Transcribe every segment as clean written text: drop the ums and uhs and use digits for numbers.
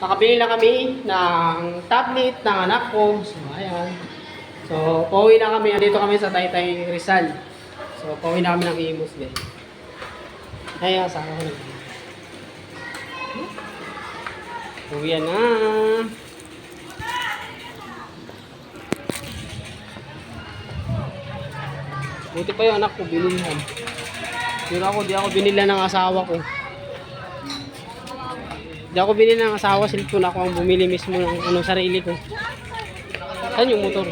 Nakabili na kami ng tablet ng anak ko. So, ayan. So, pauwi na kami. Dito kami sa Taytay Rizal. So, pauwi na kami ng Imus din. Ayan, saka ko na. Uwi na. Buti pa yung anak ko, binilihan. Pero ako, di ako binila ng asawa ko. Di ako binili ng asawa, cellphone ako ang bumili mismo ng anong sarili ko. Saan yung motor?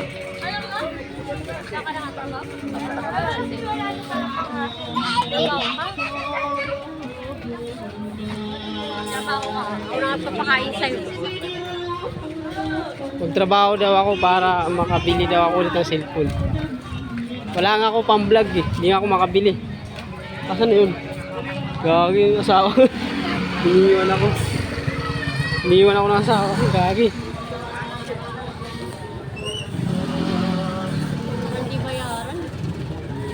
Magtrabaho daw ako para makabili daw ako ulit ng cellphone. Wala nga ako pang vlog eh. Hindi nga ako makabili. Asan na yun? Gagi yung asawa. Iniiwan ako. Iniiwan ako ng asawa. Gagi. Hindi bayaran.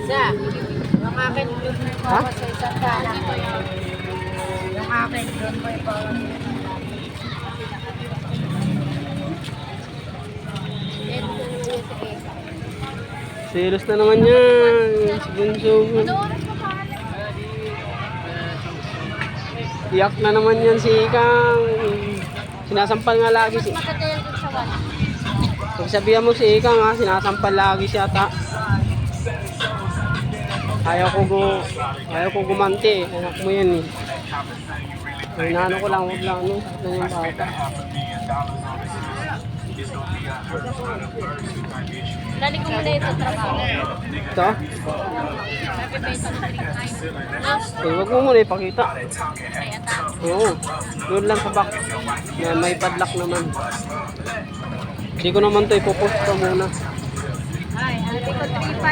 Sa? Yung akin doon may bawas sa isang dana. Yung akin doon may bawas. Selos na naman yan. Si Bunso. Iyak na naman yan si Ikang. Sinasampal nga lagi si... Pagsabihan mo si Ikang ha, sinasampal lagi siya ata. Ayaw ko gumanti. Anak mo yan eh. Ay, naano ko lang, huwag lang ano. Sakit na yung bata. Dali ko muna ito trabaho. Ito? Eh, huwag mo muna ipakita. Oo. Doon lang sa back. Na may padlock naman. Hindi ko naman ito ipopost pa muna. Ay, hindi ko 3-5.